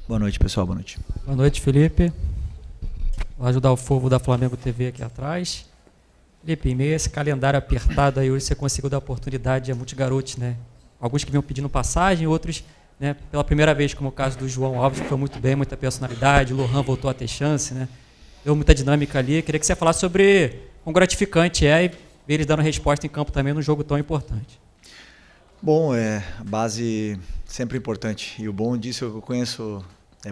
Boa noite, pessoal. Boa noite. Boa noite, Felipe. Vou ajudar o Fogo da Flamengo TV aqui atrás. Felipe, em meio a esse calendário apertado aí, hoje você conseguiu dar oportunidade a muitos garotos, né? Alguns que vinham pedindo passagem, outros, né, pela primeira vez, como o caso do João Alves, que foi muito bem, muita personalidade, o Lohan voltou a ter chance, né? Deu muita dinâmica ali. Queria que você falasse sobre quão gratificante é e ver eles dando resposta em campo também num jogo tão importante. Bom, a base sempre importante. E o bom disso é que eu conheço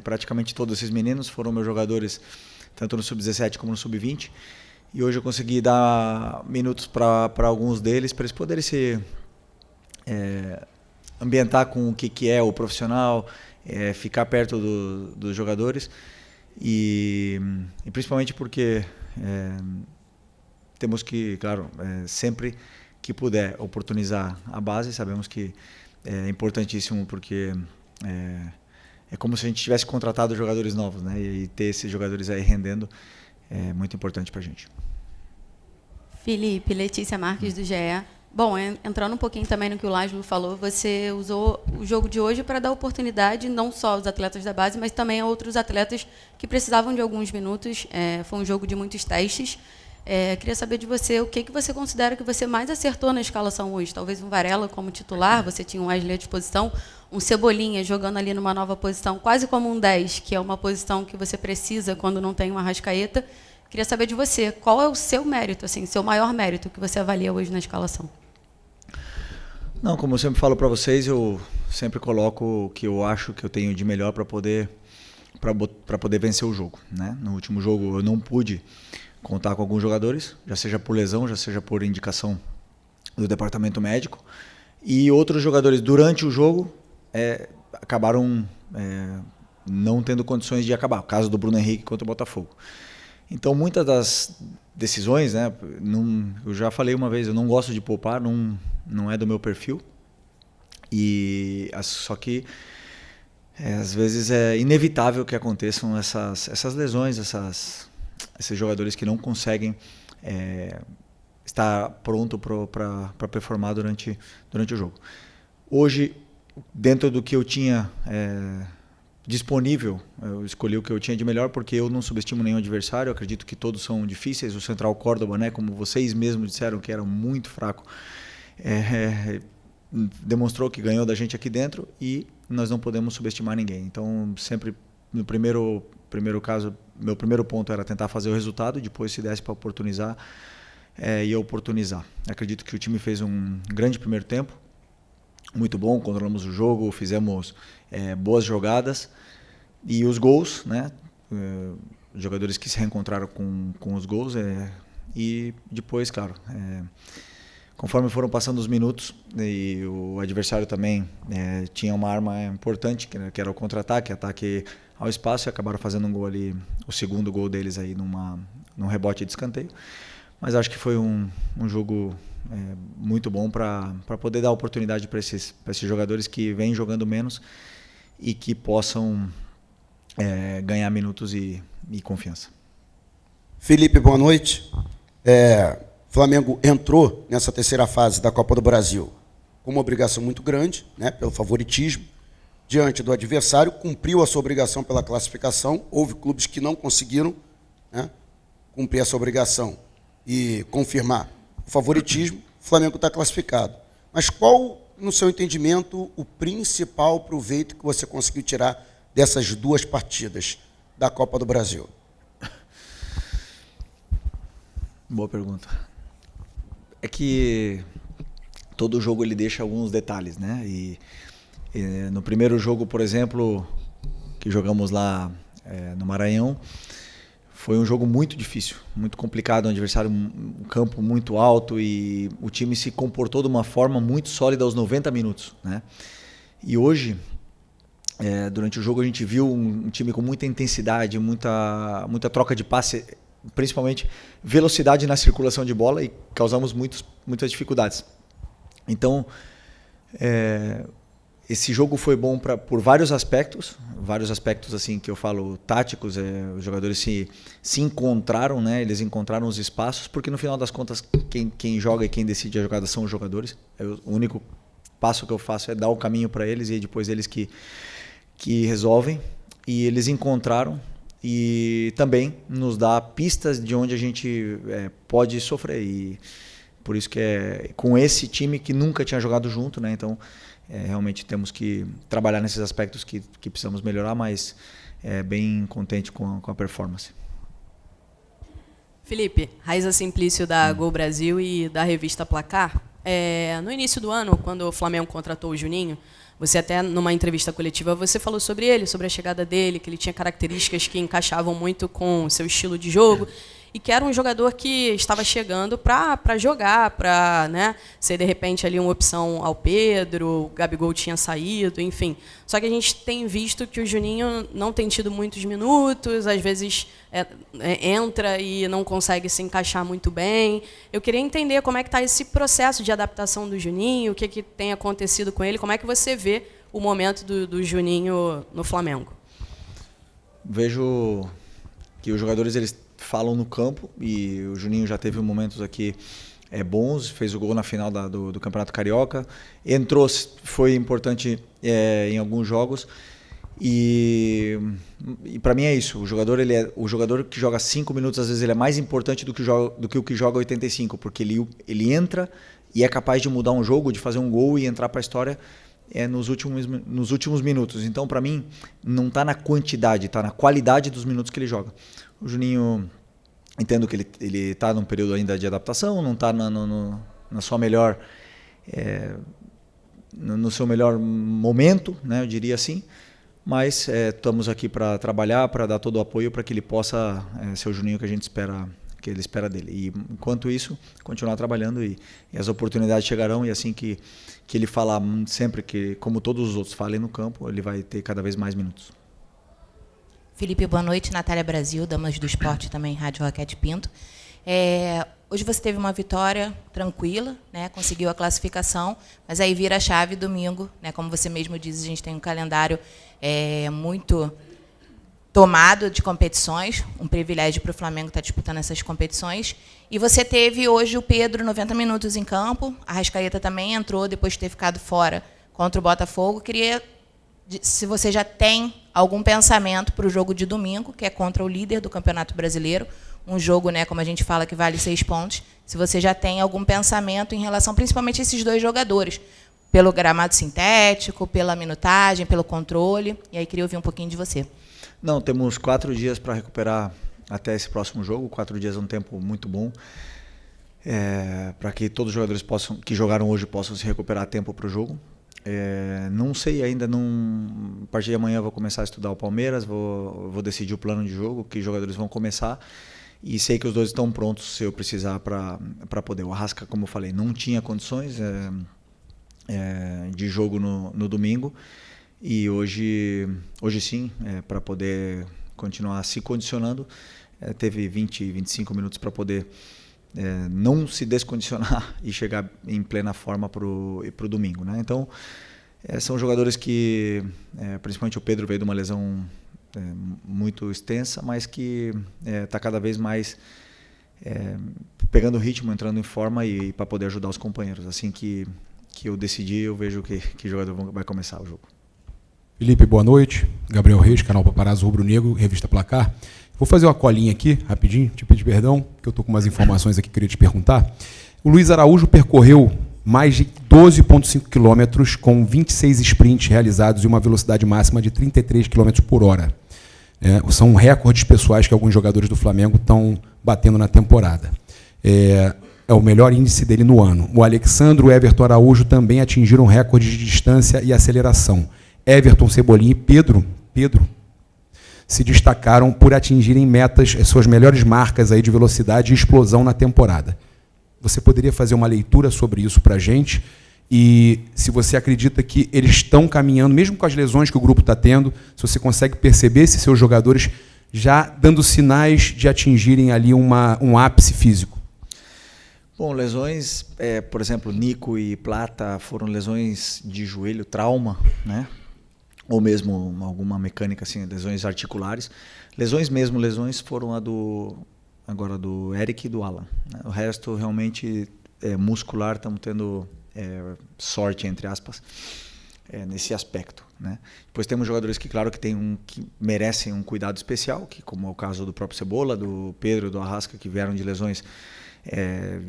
praticamente todos esses meninos, foram meus jogadores tanto no Sub-17 como no Sub-20. E hoje eu consegui dar minutos para alguns deles, para eles poderem se ambientar com o que é o profissional, ficar perto dos jogadores. E principalmente porque temos que, claro, sempre que puder oportunizar a base, sabemos que é importantíssimo porque é como se a gente tivesse contratado jogadores novos, né? E ter esses jogadores aí rendendo é muito importante para a gente. Felipe, Letícia Marques do GE. Bom, entrando um pouquinho também no que o Lázaro falou, você usou o jogo de hoje para dar oportunidade não só aos atletas da base, mas também a outros atletas que precisavam de alguns minutos. Foi um jogo de muitos testes. Queria saber de você o que você considera que você mais acertou na escalação hoje. Talvez um Varela como titular, você tinha um Wesley à disposição, um Cebolinha jogando ali numa nova posição, quase como um 10, que é uma posição que você precisa quando não tem uma Arrascaeta. Queria saber de você, qual é o seu mérito, assim, seu maior mérito que você avalia hoje na escalação? Não, como eu sempre falo para vocês, eu sempre coloco o que eu acho que eu tenho de melhor para poder vencer o jogo, né? No último jogo eu não pude contar com alguns jogadores, já seja por lesão, já seja por indicação do departamento médico, e outros jogadores durante o jogo acabaram não tendo condições de acabar, o caso do Bruno Henrique contra o Botafogo. Então muitas das decisões, né, eu já falei uma vez, eu não gosto de poupar, não é do meu perfil, só que às vezes é inevitável que aconteçam essas lesões, esses jogadores que não conseguem estar pronto para performar durante o jogo. Hoje, dentro do que eu tinha disponível, eu escolhi o que eu tinha de melhor porque eu não subestimo nenhum adversário, eu acredito que todos são difíceis. O Central Córdoba, né, como vocês mesmos disseram que era muito fraco, demonstrou que ganhou da gente aqui dentro e nós não podemos subestimar ninguém. Então, sempre no primeiro caso, meu primeiro ponto era tentar fazer o resultado, depois se desse para oportunizar, ia oportunizar. Acredito que o time fez um grande primeiro tempo, muito bom, controlamos o jogo, fizemos boas jogadas e os gols, né? Os jogadores que se reencontraram com os gols e depois, claro, conforme foram passando os minutos e o adversário também tinha uma arma importante, que era o contra-ataque, ataque ao espaço, e acabaram fazendo um gol ali, o segundo gol deles aí num rebote de escanteio. Mas acho que foi um jogo muito bom para poder dar oportunidade para esses jogadores que vêm jogando menos e que possam ganhar minutos e confiança. Felipe, boa noite. Flamengo entrou nessa terceira fase da Copa do Brasil com uma obrigação muito grande, né, pelo favoritismo, diante do adversário, cumpriu a sua obrigação pela classificação. Houve clubes que não conseguiram, né, cumprir essa obrigação e confirmar o favoritismo. O Flamengo está classificado. Mas qual, no seu entendimento, o principal proveito que você conseguiu tirar dessas duas partidas da Copa do Brasil? Boa pergunta. É que todo jogo ele deixa alguns detalhes, né? E no primeiro jogo, por exemplo, que jogamos lá no Maranhão, foi um jogo muito difícil, muito complicado, um adversário, um campo muito alto, e o time se comportou de uma forma muito sólida aos 90 minutos, né? E hoje, durante o jogo, a gente viu um time com muita intensidade, muita troca de passe, principalmente velocidade na circulação de bola, e causamos muitas dificuldades. Então, esse jogo foi bom por vários aspectos assim que eu falo táticos. Os jogadores se encontraram, né? Eles encontraram os espaços, porque no final das contas quem joga e quem decide a jogada são os jogadores. O único passo que eu faço é dar o caminho para eles e depois eles que resolvem. e eles encontraram e também nos dá pistas de onde a gente pode sofrer. E por isso que é com esse time que nunca tinha jogado junto, né? Então realmente temos que trabalhar nesses aspectos que precisamos melhorar, mas bem contente com a performance. Felipe, Raiza Simplício da Gol Brasil e da revista Placar. No início do ano, quando o Flamengo contratou o Juninho, você até numa entrevista coletiva você falou sobre ele, sobre a chegada dele, que ele tinha características que encaixavam muito com o seu estilo de jogo e que era um jogador que estava chegando para jogar, para, né, ser de repente ali uma opção ao Pedro, o Gabigol tinha saído, enfim. Só que a gente tem visto que o Juninho não tem tido muitos minutos, às vezes entra e não consegue se encaixar muito bem. Eu queria entender como é que está esse processo de adaptação do Juninho, o que tem acontecido com ele, como é que você vê o momento do Juninho no Flamengo. Vejo que os jogadores eles falam no campo e o Juninho já teve momentos aqui bons, fez o gol na final do Campeonato Carioca, entrou, foi importante em alguns jogos e para mim é isso, o jogador que joga 5 minutos às vezes ele é mais importante do que o que joga 85, porque ele entra e é capaz de mudar um jogo, de fazer um gol e entrar para a história nos últimos minutos. Então para mim não está na quantidade, está na qualidade dos minutos que ele joga. O Juninho, entendo que ele está num período ainda de adaptação, não está na sua melhor, no seu melhor momento, né, eu diria assim, mas estamos aqui para trabalhar, para dar todo o apoio para que ele possa ser o Juninho que a gente espera, que ele espera dele. E enquanto isso, continuar trabalhando e as oportunidades chegarão e assim que ele falar sempre que, como todos os outros falem no campo, ele vai ter cada vez mais minutos. Felipe, boa noite. Natália Brasil, Damas do Esporte, também Rádio Raquete Pinto. Hoje você teve uma vitória tranquila, né? Conseguiu a classificação, mas aí vira a chave domingo, né? Como você mesmo diz, a gente tem um calendário muito tomado de competições, um privilégio para o Flamengo estar disputando essas competições. E você teve hoje o Pedro 90 minutos em campo, a Arrascaeta também entrou depois de ter ficado fora contra o Botafogo. Queria, se você já tem algum pensamento para o jogo de domingo, que é contra o líder do Campeonato Brasileiro, um jogo, né, como a gente fala, que vale 6 pontos, se você já tem algum pensamento em relação principalmente a esses dois jogadores, pelo gramado sintético, pela minutagem, pelo controle, e aí queria ouvir um pouquinho de você. Não, temos 4 dias para recuperar até esse próximo jogo, 4 dias é um tempo muito bom, para que todos os jogadores que jogaram hoje possam se recuperar a tempo para o jogo. Não sei ainda, a partir de amanhã eu vou começar a estudar o Palmeiras, vou decidir o plano de jogo, que jogadores vão começar, e sei que os dois estão prontos se eu precisar para poder. O Arrasca, como eu falei, não tinha condições de jogo no domingo, e hoje sim, para poder continuar se condicionando, teve 20, 25 minutos para poder não se descondicionar e chegar em plena forma para o domingo, né? Então, são jogadores que, principalmente o Pedro veio de uma lesão muito extensa, mas que está cada vez mais pegando ritmo, entrando em forma e para poder ajudar os companheiros. Assim que eu decidir, eu vejo que jogador vai começar o jogo. Felipe, boa noite. Gabriel Reis, canal Paparazzo Rubro Negro, revista Placar. Vou fazer uma colinha aqui, rapidinho, te pedir perdão, que eu estou com umas informações aqui que eu queria te perguntar. O Luiz Araújo percorreu mais de 12,5 quilômetros com 26 sprints realizados e uma velocidade máxima de 33 km por hora. São recordes pessoais que alguns jogadores do Flamengo estão batendo na temporada. É o melhor índice dele no ano. O Alexandre e o Everton Araújo também atingiram recordes de distância e aceleração. Everton, Cebolinha e Pedro se destacaram por atingirem suas melhores marcas aí de velocidade e explosão na temporada. Você poderia fazer uma leitura sobre isso para a gente? E se você acredita que eles estão caminhando, mesmo com as lesões que o grupo está tendo, se você consegue perceber se seus jogadores já dando sinais de atingirem ali um ápice físico? Bom, lesões, por exemplo, Nico e Plata foram lesões de joelho, trauma, né? Ou mesmo alguma mecânica, assim, lesões articulares. Lesões foram agora do Eric e do Alan, né? O resto realmente muscular, estamos tendo sorte, entre aspas. nesse aspecto, né? Depois temos jogadores que, claro, que merecem um cuidado especial, que como é o caso do próprio Cebola, do Pedro, do Arrasca, que vieram de lesões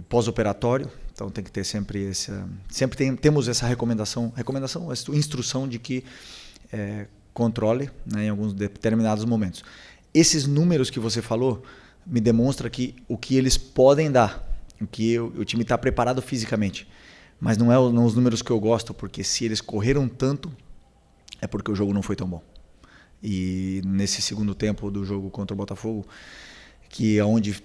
pós-operatório. Então tem que ter sempre temos essa instrução de que controle, né, em alguns determinados momentos. Esses números que você falou me demonstram que o que eles podem dar, o que o time está preparado fisicamente. Mas não os números que eu gosto, porque se eles correram tanto, é porque o jogo não foi tão bom. E nesse segundo tempo do jogo contra o Botafogo, que é onde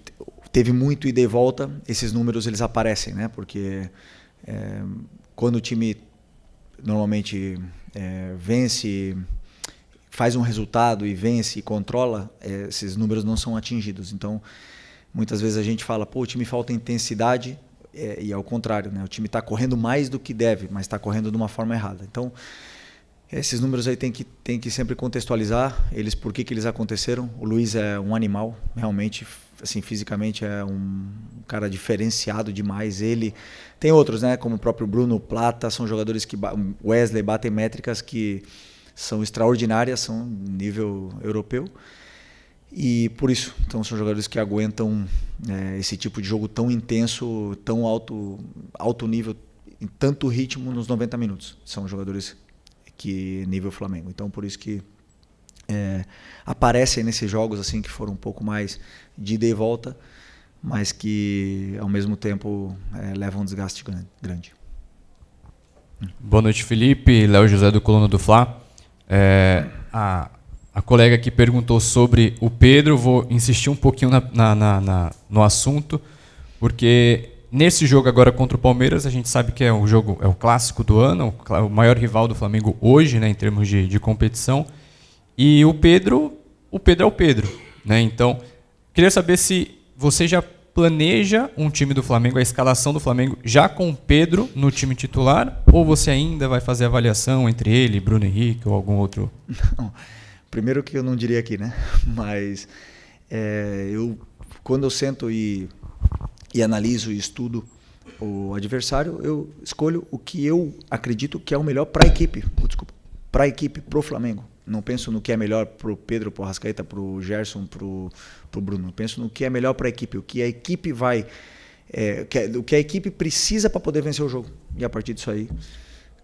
teve muito ida e volta, esses números eles aparecem, né? Porque quando o time normalmente vence, faz um resultado e vence e controla, esses números não são atingidos. Então, muitas vezes a gente fala, o time falta intensidade, e ao contrário, né? O time está correndo mais do que deve, mas está correndo de uma forma errada. Então, esses números aí tem que sempre contextualizar eles, por que eles aconteceram. O Luiz é um animal, realmente, assim, fisicamente é um cara diferenciado demais. Ele tem outros, né? Como o próprio Bruno Plata, são jogadores que Wesley batem métricas que são extraordinárias, são nível europeu. E por isso, então, são jogadores que aguentam esse tipo de jogo tão intenso, tão alto nível, em tanto ritmo nos 90 minutos. São jogadores que nível Flamengo. Então, por isso que aparecem nesses jogos assim que foram um pouco mais de ida e volta, mas que ao mesmo tempo levam um desgaste grande. Boa noite, Felipe. Léo José do Coluna do Fla. A colega que perguntou sobre o Pedro, vou insistir um pouquinho no assunto, porque nesse jogo agora contra o Palmeiras, a gente sabe que é o clássico do ano, o maior rival do Flamengo hoje, né, em termos de competição. E o Pedro é o Pedro, né? Então, queria saber se você já planeja um time do Flamengo, a escalação do Flamengo, já com o Pedro no time titular, ou você ainda vai fazer avaliação entre ele, Bruno Henrique ou algum outro? Não. Primeiro que eu não diria aqui, né? Mas quando eu sento e analiso e estudo o adversário, eu escolho o que eu acredito que é o melhor para a equipe. Para a equipe, para o Flamengo. Não penso no que é melhor para o Pedro, para o Arrascaeta, para o Gerson, para o Bruno. Penso no que é melhor para a equipe, o que a equipe o que a equipe precisa para poder vencer o jogo. E a partir disso aí,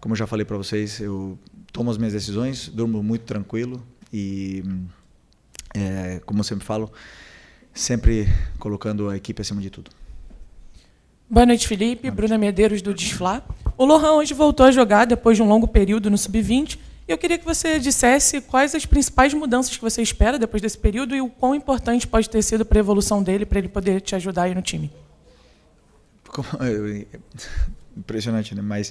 como eu já falei para vocês, eu tomo as minhas decisões, durmo muito tranquilo e, como eu sempre falo, sempre colocando a equipe acima de tudo. Boa noite, Felipe. Bruna Medeiros, do Desflá. O Lohan hoje voltou a jogar depois de um longo período no Sub-20. E eu queria que você dissesse quais as principais mudanças que você espera depois desse período e o quão importante pode ter sido para a evolução dele, para ele poder te ajudar aí no time. Impressionante, né? Mas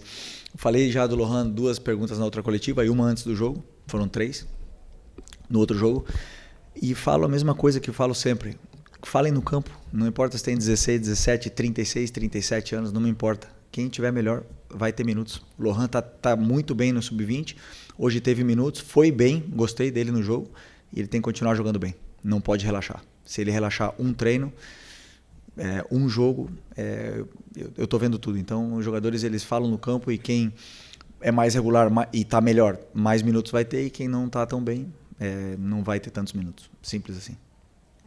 eu falei já do Lohan 2 perguntas na outra coletiva, e uma antes do jogo, foram 3 no outro jogo. E falo a mesma coisa que eu falo sempre. Falem no campo, não importa se tem 16, 17, 36, 37 anos, não me importa. Quem tiver melhor vai ter minutos. O Lohan tá muito bem no Sub-20, hoje teve minutos, foi bem, gostei dele no jogo, e ele tem que continuar jogando bem, não pode relaxar. Se ele relaxar um treino, um jogo, eu estou vendo tudo. Então os jogadores eles falam no campo, e quem é mais regular e está melhor, mais minutos vai ter, e quem não está tão bem, não vai ter tantos minutos. Simples assim.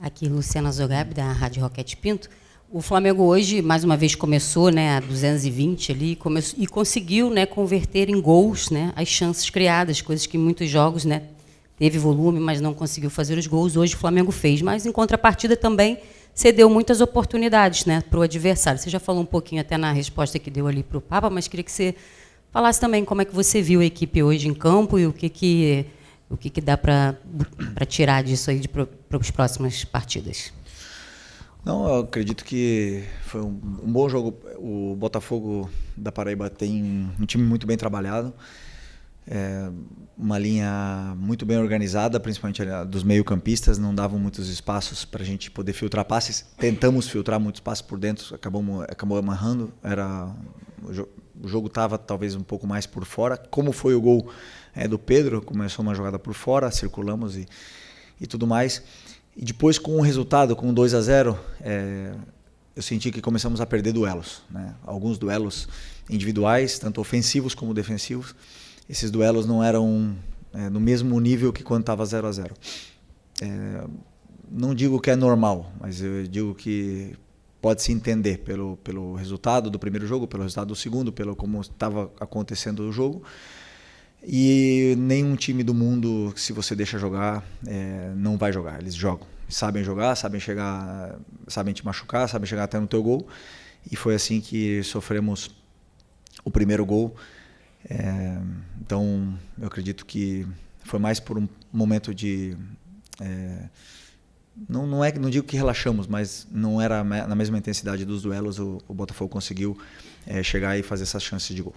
Aqui, Luciana Zogab, da Rádio Roquete Pinto. O Flamengo hoje, mais uma vez, começou, né, a 220 ali, e conseguiu, né, converter em gols, né, as chances criadas, coisas que em muitos jogos, né, teve volume, mas não conseguiu fazer os gols. Hoje o Flamengo fez, mas em contrapartida também cedeu muitas oportunidades, né, para o adversário. Você já falou um pouquinho até na resposta que deu ali para o Papa, mas queria que você falasse também como é que você viu a equipe hoje em campo e o que dá para tirar disso aí para as próximas partidas. Não, eu acredito que foi um bom jogo. O Botafogo da Paraíba tem um time muito bem trabalhado, uma linha muito bem organizada, principalmente dos meio-campistas, não davam muitos espaços para a gente poder filtrar passes. Tentamos filtrar muitos passes por dentro, acabou amarrando. O jogo estava talvez um pouco mais por fora. Como foi o gol do Pedro, começou uma jogada por fora, circulamos e tudo mais. E depois, com o resultado, com 2-0, eu senti que começamos a perder duelos, né? Alguns duelos individuais, tanto ofensivos como defensivos. esses duelos não eram no mesmo nível que quando estava 0-0. Não digo que é normal, mas eu digo que pode se entender pelo resultado do primeiro jogo, pelo resultado do segundo, pelo como estava acontecendo o jogo. E nenhum time do mundo, se você deixa jogar, não vai jogar. Eles jogam, sabem jogar, sabem chegar, sabem te machucar, sabem chegar até no teu gol. E foi assim que sofremos o primeiro gol. Então, eu acredito que foi mais por um momento de... Não digo que relaxamos, mas não era na mesma intensidade dos duelos. O Botafogo conseguiu chegar e fazer essas chances de gol.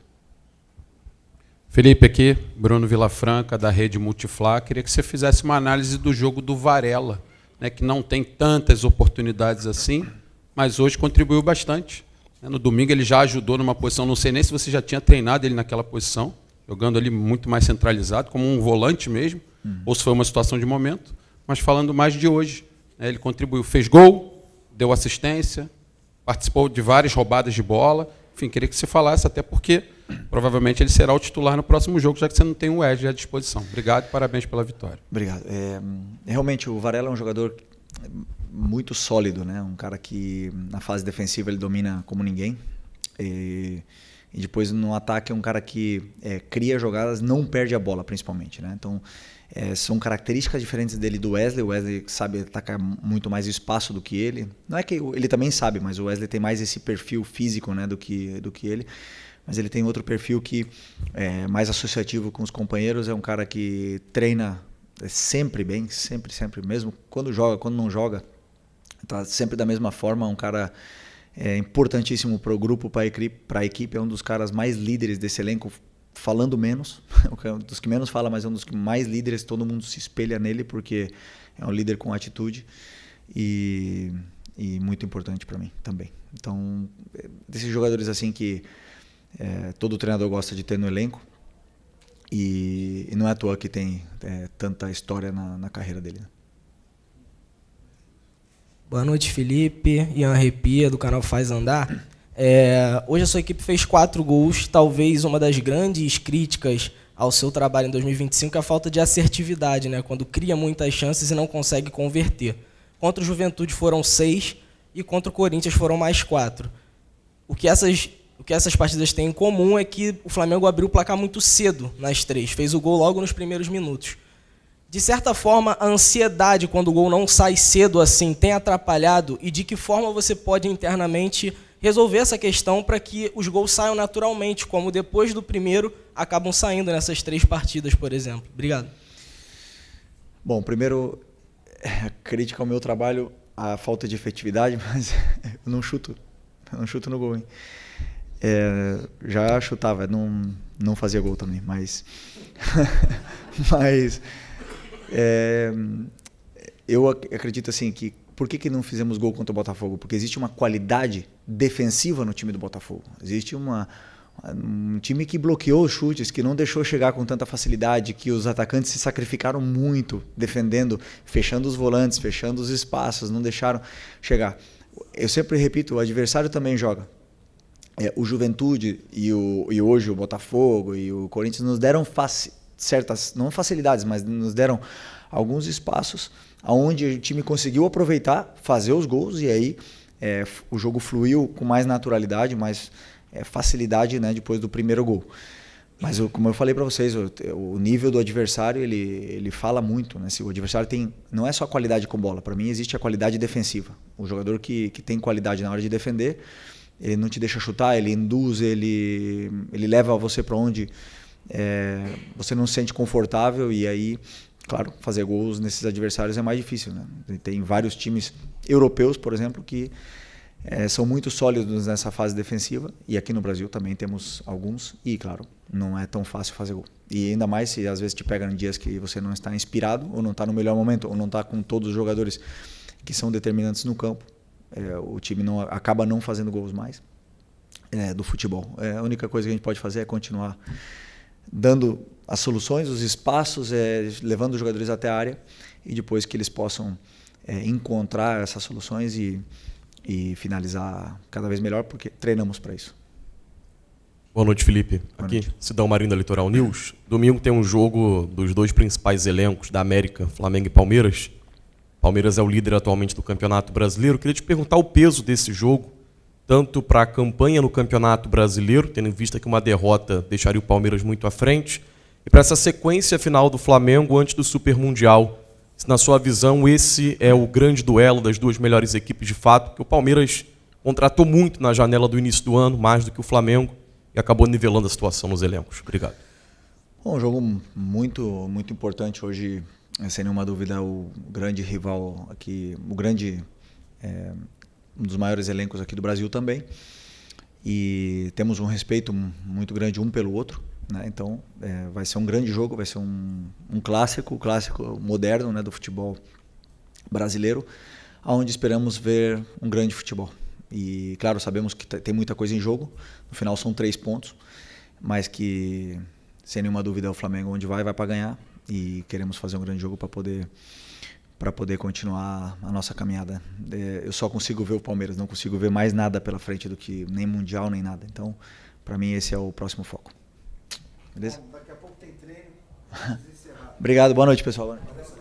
Felipe, aqui, Bruno Vilafranca, da Rede Multiflá. Queria que você fizesse uma análise do jogo do Varela, né, que não tem tantas oportunidades assim, mas hoje contribuiu bastante. No domingo ele já ajudou numa posição, não sei nem se você já tinha treinado ele naquela posição, jogando ali muito mais centralizado, como um volante mesmo, ou se foi uma situação de momento, mas falando mais de hoje. Ele contribuiu, fez gol, deu assistência, participou de várias roubadas de bola. Enfim, queria que você falasse, até porque provavelmente ele será o titular no próximo jogo, já que você não tem o Wesley à disposição. Obrigado e parabéns pela vitória. Obrigado. Realmente, o Varela é um jogador muito sólido, né? Um cara que na fase defensiva ele domina como ninguém. E depois no ataque é um cara que cria jogadas, não perde a bola, principalmente, né? Então, são características diferentes dele do Wesley. O Wesley sabe atacar muito mais espaço do que ele. Não é que ele também sabe, mas o Wesley tem mais esse perfil físico, né, do que ele. Mas ele tem outro perfil que é mais associativo com os companheiros. É um cara que treina sempre bem, sempre, mesmo quando joga, quando não joga, tá sempre da mesma forma. Um cara importantíssimo para o grupo, para a equipe. É um dos caras mais líderes desse elenco, falando menos, um dos que menos fala, mas é um dos que mais líderes. Todo mundo se espelha nele porque é um líder com atitude e muito importante para mim também. Então, desses jogadores assim que todo treinador gosta de ter no elenco, e não é à toa que tem tanta história na carreira dele, né? Boa noite, Felipe. Ian Arrepia, do canal Faz Andar. Hoje a sua equipe fez 4 gols. Talvez uma das grandes críticas ao seu trabalho em 2025 é a falta de assertividade, né? Quando cria muitas chances e não consegue converter. Contra o Juventude foram 6 e contra o Corinthians foram mais 4. O que essas partidas têm em comum é que o Flamengo abriu o placar muito cedo nas 3. Fez o gol logo nos primeiros minutos. De certa forma, a ansiedade quando o gol não sai cedo assim tem atrapalhado, e de que forma você pode internamente resolver essa questão para que os gols saiam naturalmente, como depois do primeiro acabam saindo nessas 3 partidas, por exemplo? Obrigado. Bom, primeiro, crítica ao meu trabalho, a falta de efetividade, mas eu não chuto no gol, hein? Já chutava, não fazia gol também, mas eu acredito assim que por que não fizemos gol contra o Botafogo? Porque existe uma qualidade defensiva no time do Botafogo. Existe um time que bloqueou os chutes, que não deixou chegar com tanta facilidade, que os atacantes se sacrificaram muito defendendo, fechando os volantes, fechando os espaços, não deixaram chegar. Eu sempre repito, o adversário também joga. O Juventude e hoje o Botafogo e o Corinthians nos deram certas, não facilidades, mas nos deram alguns espaços onde o time conseguiu aproveitar, fazer os gols, e aí o jogo fluiu com mais naturalidade, mais facilidade, né, depois do primeiro gol. Mas como eu falei para vocês, o nível do adversário ele fala muito, né? Se o adversário não é só qualidade com bola, para mim existe a qualidade defensiva. O jogador que tem qualidade na hora de defender, ele não te deixa chutar, ele induz, ele leva você para onde você não se sente confortável, e aí, claro, fazer gols nesses adversários é mais difícil, né? Tem vários times europeus, por exemplo, que são muito sólidos nessa fase defensiva, e aqui no Brasil também temos alguns, e claro, não é tão fácil fazer gol. E ainda mais se às vezes te pega em dias que você não está inspirado, ou não está no melhor momento, ou não está com todos os jogadores que são determinantes no campo. O time acaba não fazendo gols mais do futebol. A única coisa que a gente pode fazer é continuar dando as soluções, os espaços, levando os jogadores até a área, e depois que eles possam encontrar essas soluções e finalizar cada vez melhor, porque treinamos para isso. Boa noite, Felipe. Aqui, Sidão Marinho da Litoral News. Domingo tem um jogo dos dois principais elencos da América, Flamengo e Palmeiras. Palmeiras é o líder atualmente do Campeonato Brasileiro. Queria te perguntar o peso desse jogo, tanto para a campanha no Campeonato Brasileiro, tendo em vista que uma derrota deixaria o Palmeiras muito à frente, e para essa sequência final do Flamengo antes do Super Mundial. Se, na sua visão, esse é o grande duelo das duas melhores equipes de fato, porque o Palmeiras contratou muito na janela do início do ano, mais do que o Flamengo, e acabou nivelando a situação nos elencos. Obrigado. Bom, um jogo muito, muito importante hoje, sem nenhuma dúvida, o grande rival aqui, um dos maiores elencos aqui do Brasil também. E temos um respeito muito grande um pelo outro, né? Então vai ser um grande jogo, vai ser um clássico moderno, né, do futebol brasileiro, onde esperamos ver um grande futebol. E claro, sabemos que tem muita coisa em jogo, no final são 3 pontos, mas que sem nenhuma dúvida é o Flamengo onde vai para ganhar, e queremos fazer um grande jogo para poder continuar a nossa caminhada. Eu só consigo ver o Palmeiras, não consigo ver mais nada pela frente do que nem Mundial, nem nada. Então, para mim, esse é o próximo foco. Beleza? Daqui a pouco tem treino. Obrigado, boa noite, pessoal. Boa noite.